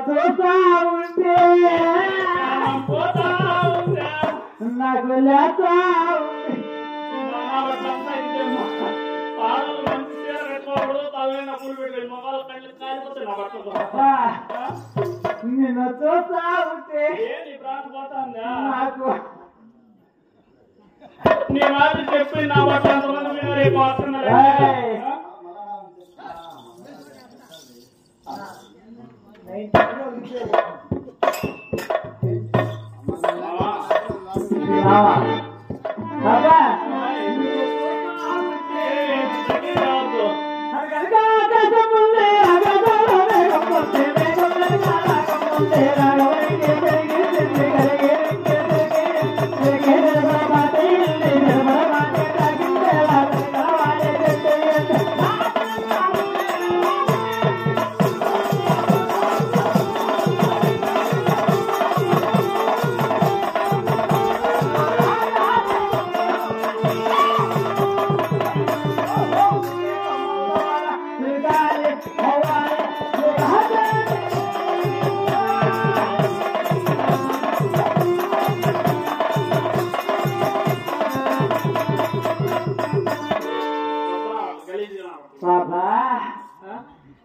చూస్తా ఉంటే పోతా ఉందా నాకు లేతా పాడలు మంచిగా రెట్లప్పుడు తలైన పూలు పెట్టుకుని మొగాలు కళ్ళు కాలిపోతాయి నా బట్టలు నిన్ను చూస్తా ఉంటే ఏంటి ప్రాణం పోతాందా నాకు నీ మాట చెప్పి నా బట్టలు అంతమంది మీద రేపు వస్తున్నారు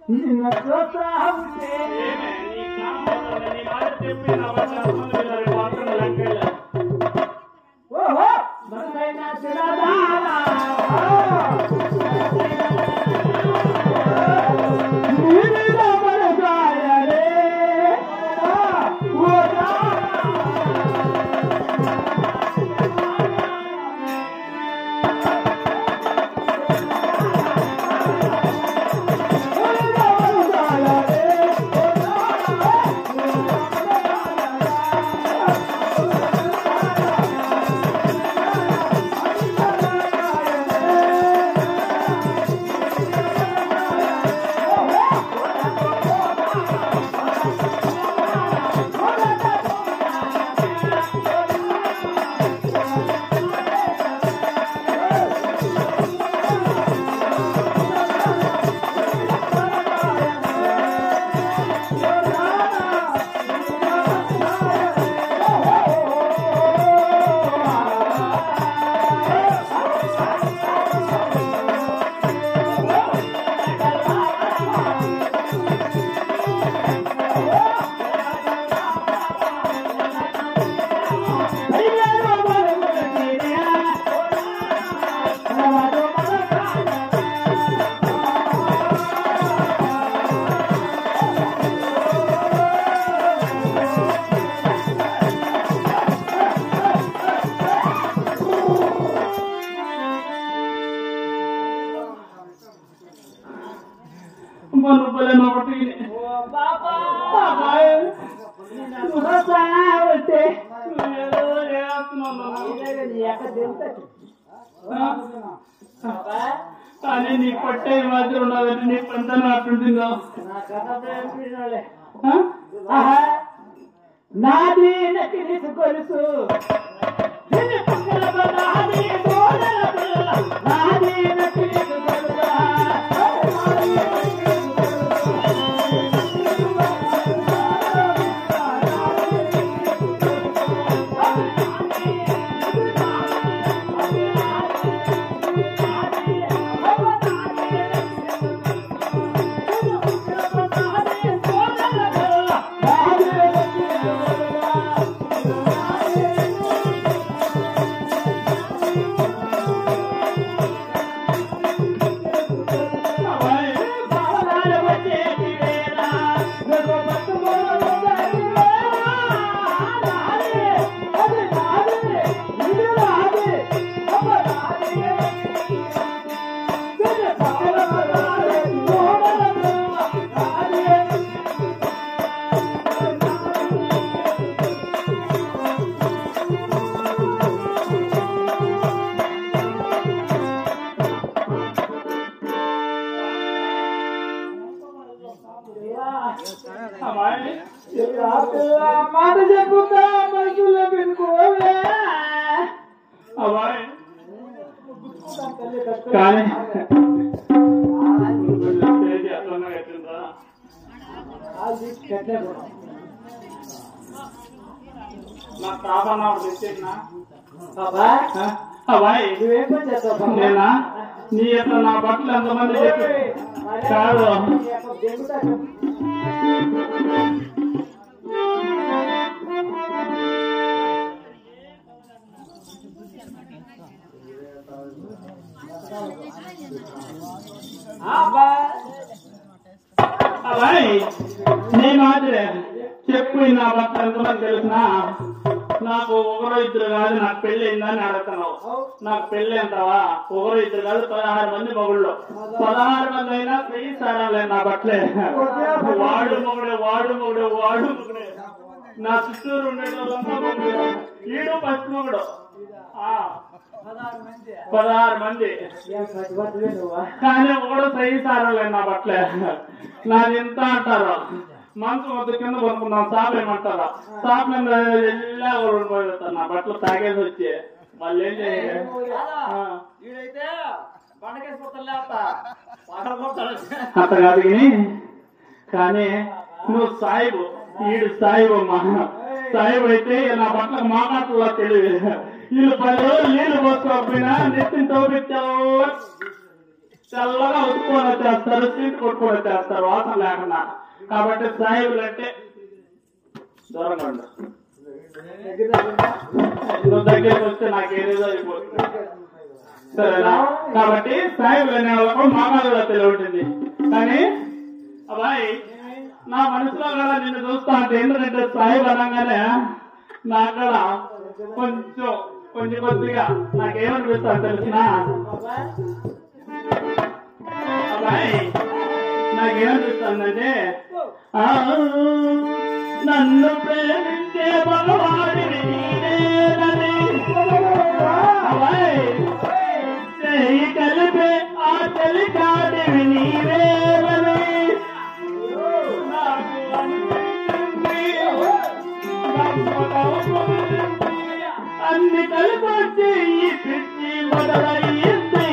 నిన్ను చూస్తా ఉంటే ఓహో మనసైనా చిరదారా నీలో మనసాయలే ఓదా కానీ నీ పట్టే మాత్రం ఉన్నదంటే నీ పంట అట్టుంటుందో నాది నకిలిసి కొలుసు నాది నకిలిసి కొలుసు మాట చెప్పుతా మనసులో పెట్టుకోవే అబ్బాయి కానీ అది కట్లే కూడా నా తాపన్నా తెచ్చేనా బాబా అబ్బాయి నువ్వేం పని చేస్తావు బాబా? నేనా నీ యొక్క నా బట్టలు ఎంతమంది చెప్పి కాదు నీ యొక్క దెంగుతా అబ్బా అబ్బాయి నీ మాదిరే చెప్పు నా బట్టలు ఎంతమంది తెలిసినా నాకు ఒకరో ఇద్దరు కాదు నాకు పెళ్లి అయిందని అడుగుతున్నావు నాకు పెళ్లి అంటావా ఒకరో ఇద్దరు కాదు 16 మంది మగుళ్ళు 16 మంది అయినా పెళ్లి సారాలే నా బట్టలే వాడు మొగుడే వాడు మొగుడే వాడు మొగుడే నా చుట్టూరు ఉండే వాళ్ళంతా మొగుడే ఈడు ఫస్ట్ మొగుడు 16 మంది ఏం కట్టుబట్టలే నువ్వా? కానీ ఒకడు సహి సారాలే నా బట్టలే నాది ఎంత అంటారు మంచం వద్ద కింద పడుకున్నాం సాప్ ఏమంటారా సాప్ వెళ్ళా పోతారు నా బట్టలు తాగేసి వచ్చి వాళ్ళు ఏం చేయాలి ఈడైతే బండకేసిపోతాలే అత్త అంత కాదు కానీ నువ్వు సాయిబు ఈడు సాయిబు అమ్మా సాయిబు అయితే నా బట్టలకు మాట్లాడలో తెలివి వీళ్ళు 10 రోజులు నీళ్లు పోసుకోకపోయినా నెత్తిన తోపి చల్లగా ఉత్తుకొని వచ్చేస్తారు సీట్ కొట్టుకొని వచ్చేస్తారు వాసన లేకుండా కాబట్టి సాయిబులు అంటే దూరంగా ఉండు నువ్వు దగ్గరికి వస్తే నాకేదో అయిపోతుంది సరేనా కాబట్టి సాయిబులు అనే వాళ్ళకు మామూలుగా తెలియటుంది కానీ అబ్బాయి నా మనసులో కూడా నిన్ను చూస్తా అంటే ఎందుకంటే సాయిబు అనగానే నాకు కూడా కొంచెం కొద్దిగా నాకేమనిపిస్తా తెలిసిన అబ్బాయి నాకేమనిపిస్తుందంటే నన్ను ప్రేమించే భగవాడిని నీవేనని అబ్బాయి చెయ్యి కలిపే ఆ చెలికాడివి నీవేనని నాకు అనిపించింది అన్ని కలిపొచ్చి ఈ పిచ్చి మొదలయ్యింది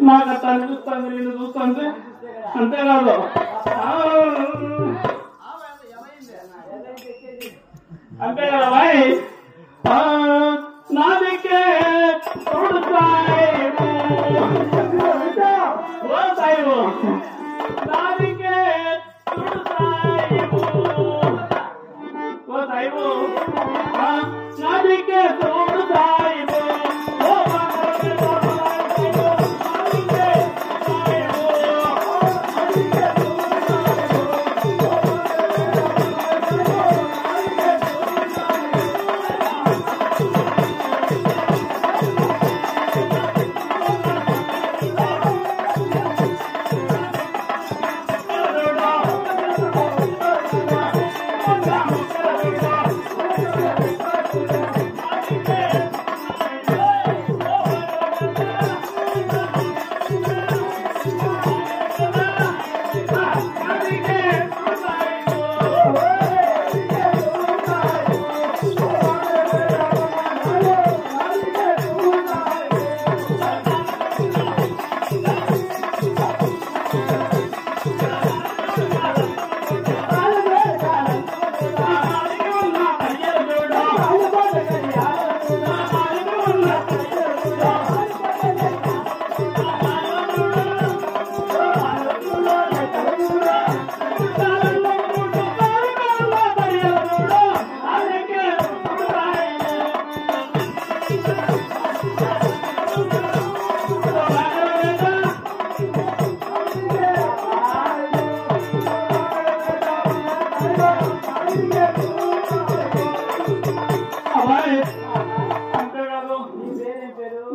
నాకు అట్లా అనిపిస్తుంది నేను చూస్తుంది అంతేకాదు అంతే కదా భాయ్ నా దిక్కే చూడు సాయిబు ఓ సాయిబు నా దిక్కే చూడు సాయిబు ఓ సాయిబు నా దిక్కే చూడు సాయిబు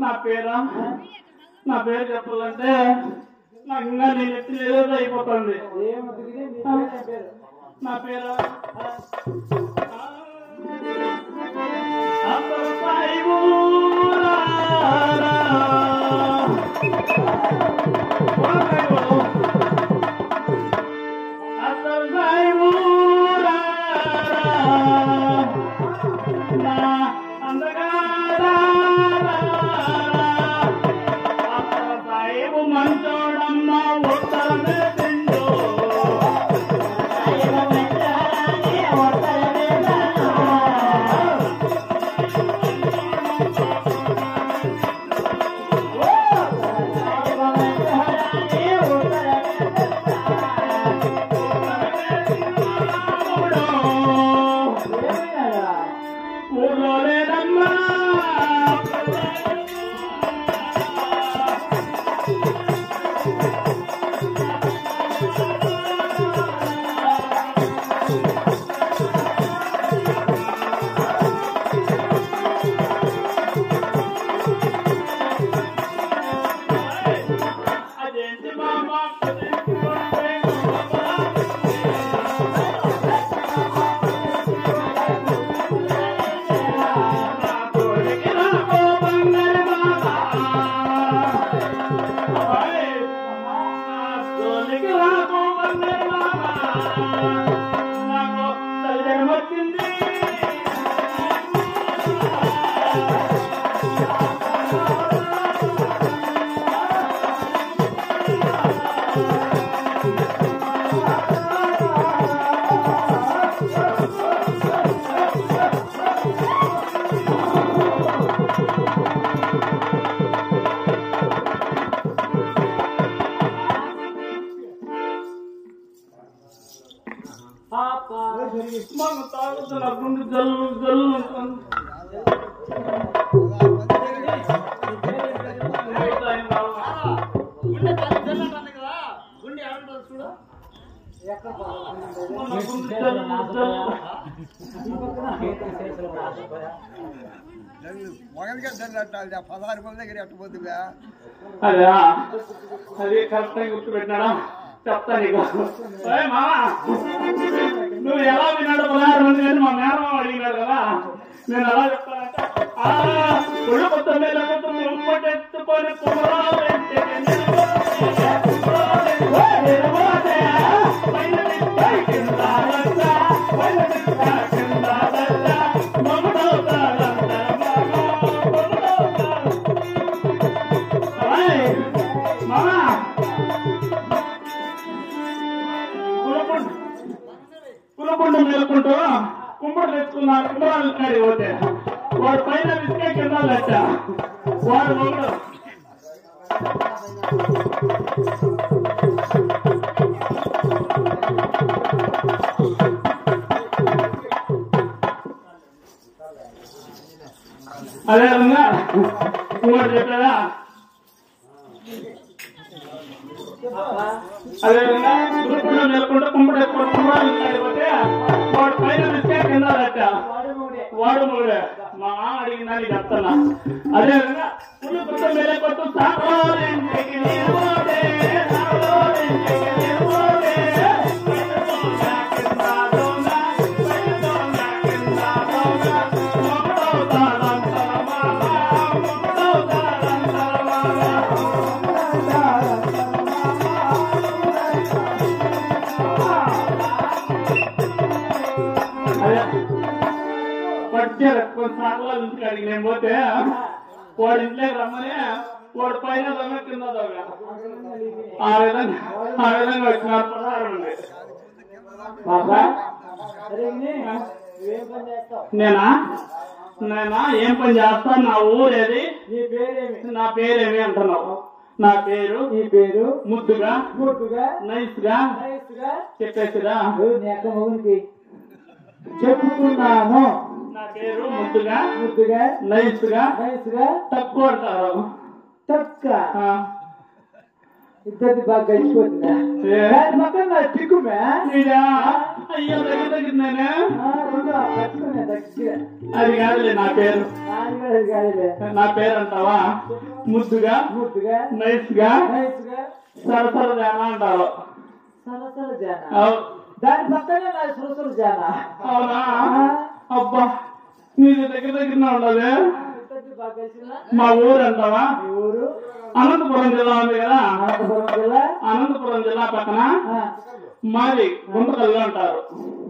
నా పేరు చెప్పాలంటే నాకు ఇంకా నేను ఎత్తి ఏదో అయిపోతుంది. నా పేరు మనం తాగుతున్న గుండె జల్లు జల్లు ఉంటుంది. అదే అది కరెక్ట్ గా గుర్తుపెట్టినాడా చెప్తా నీకు. మామా నువ్వు ఎలా విన్నాడు 16 మంది కానీ మా మేనమామ అడిగినాడు కదా, నేను ఎలా చెప్తానంటే ఒళ్ళు కొత్త మీద ఉమ్మటెత్తుకొని కులకుండ మేలుకుంటూ కుమ్మడి తెచ్చుకున్నారు. కుమ్మరాలు కాడి పోతే వాడు పైన విసికే కింద లెక్క వాడు మొగుడు అదేవిధంగా కుమ్మడి చెప్పారా. అదేవిధంగా గురుకుండా నెలకొండ కుమ్మడి కుమ్మరాలు కాడిపోతే వాడు పైన విసికే కింద లెక్క వాడు మొగుడే. మా మామ అడిగినా నీకు చెప్తున్నా. అదేవిధంగా పుల్లు కొత్త మీద కొట్టు ఇంటికాడికి నేను పోతే వాడు ఇంట్లోకి రమ్మని వాడు పైన దొంగ కింద దొంగ ఆ విధంగా వచ్చినారు 16 మంది. నేనా ఏం పని చేస్తాను, నా ఊరేది, నా పేరేమి అంటున్నావు. నా పేరు నీ పేరు ముద్దుగా నైస్ గా చెప్పేసిరా చెప్పుకున్నాను. నా పేరు ముద్దుగా నైస్ గా తక్కువ అంటారు. ఇద్దరిది బాగా గడిచిపోతుందా ఏ? దాని పక్కన నా చిక్కుమే నీడా? అయ్యో దగ్గర తగ్గిందేనే అది కాదులే నా పేరు. నా పేరు అంటావా? ముద్దుగా ముద్దుగా నైస్ గా నైస్గా సరసర జానా అంటారు. సరసర జానా అవు- దాని పక్కనే నా సరసర జానా అవునా? అబ్బా నీది దగ్గర దగ్గరనే ఉండదు. ఇద్దరిది బాగా గడిచిందా మా ఊరు అంటావా? మీ ఊరు అనంతపురం జిల్లా ఉంది కదా, అనంతపురం జిల్లా అనంతపురం జిల్లా పక్కన ఆ, మాది గుంటకల్లు అంటారు.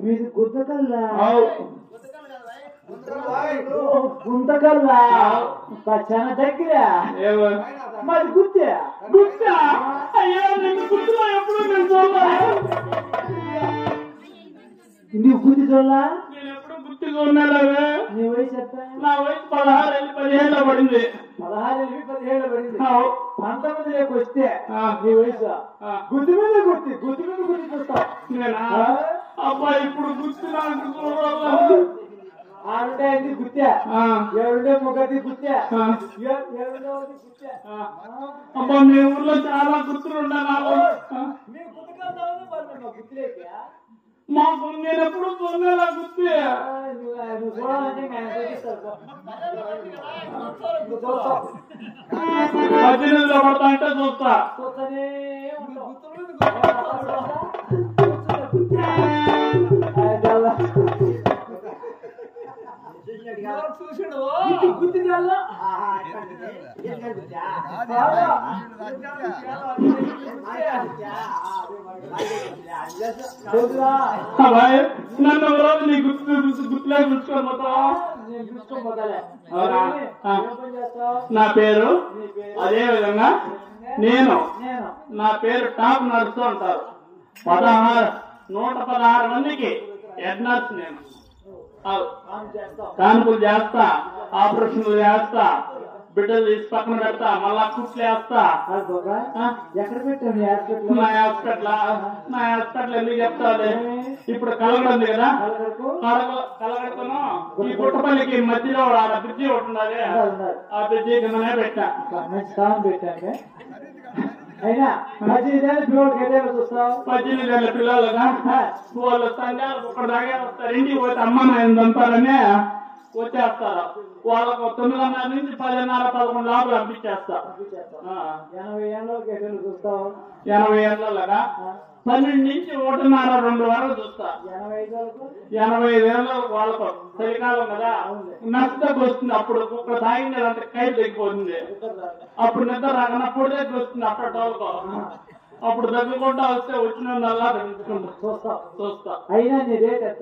మీది గుంతకల్లా అవు. గుంతకల్లా చాలా దగ్గర ఏవో మాది గుర్తే గుర్తా? అయ్యో నీకు గుర్తులో ఎప్పుడు నేను చూడలేదు. నీవు గుర్తు చూడలా నేను ఎప్పుడు గుర్తుగా ఉన్నాలే. నీ వయసు ఎంత నా వయసు 16 వెళ్ళి 17 పడింది. 16 17 పడింది అవు. 19 లేక వస్తే ఆ. నీ వయసు ఆ. గుర్తు మీద గుర్తు చూస్తావు నేనా? ఆ? అబ్బా ఇప్పుడు గుర్తు నాకు చూడాలి. ఆరుండే అయింది గుర్తే ఆ. ఏడుండే ముగ్గురిది గుర్తే ఆ. ఏడుండే గుర్తే ఆ. అబ్బా మీ ఊర్లో చాలా గుర్తులు ఉన్నాయి నాకు. ఆ. మీరు గుర్తుకెళ్తావు గుర్తులేక మాకు నేను ఎప్పుడు చూడలేదా గుర్తు. నువ్వు చూడాలంటే నేను చూపిస్తాను 18లో పడతా అంటే చూస్తా. చూస్తూనే ఉంటావు గుర్తు అబ్బాయి నన్ను ఒక రోజు నీ గుర్తులే పిలుచుకొని పోతావా? అవునా? ఆ. నా పేరు అదే విధంగా నేను నా పేరు టాప్ నర్సు అంటారు. 116 మందికి హెడ్ నర్స్ నేను. అవు. కాన్పులు చేస్తా, ఆపరేషన్లు చేస్తా, బిడ్డలు తీసి పక్కన పెడతా, మళ్ళా కుట్లు వేస్తా. ఎక్కడ పెట్టావు నా హాస్పిటల్ ఎందుకు చెప్తాలే? ఇప్పుడు కలగడ ఉంది కదా, కలగడతాను ఈ గుట్టపల్లికి మధ్యలో ఆడ బ్రిడ్జి ఒకటి ఉన్నది, ఆ బ్రిడ్జి కిందనే పెట్టా. మంచి స్థానం పెట్టాక అయినా 18 పిల్లలకి చూస్తావు 18 ఏళ్ళ పిల్లలుగా వాళ్ళు సంఘాలు ఒకటి దాకా వస్తారు. ఇంటికి పోతే అమ్మ నాయన చంపాలని వచ్చేస్తారు. వాళ్ళకు 9:30 నుంచి 10:30 11 లోపల పంపించేస్తా. 80 ఏళ్ళకి చూస్తావు 80 ఏళ్ళగా 12 నుంచి 1:30 2 వరకు చూస్తా. 85 ఏళ్ళ వాళ్ళకు చలికాలం కదా, నష్టకు వస్తుంది. అప్పుడు ఒక తాగిందంటే కైలు తగ్గిపోతుంది. అప్పుడు నిద్ర రాకనప్పుడు దగ్గర వస్తుంది అప్పటి వాళ్ళకు. అప్పుడు దగ్గరకుండా వస్తే వచ్చిన చూస్తా. అయినా నీ రేట్ ఎంత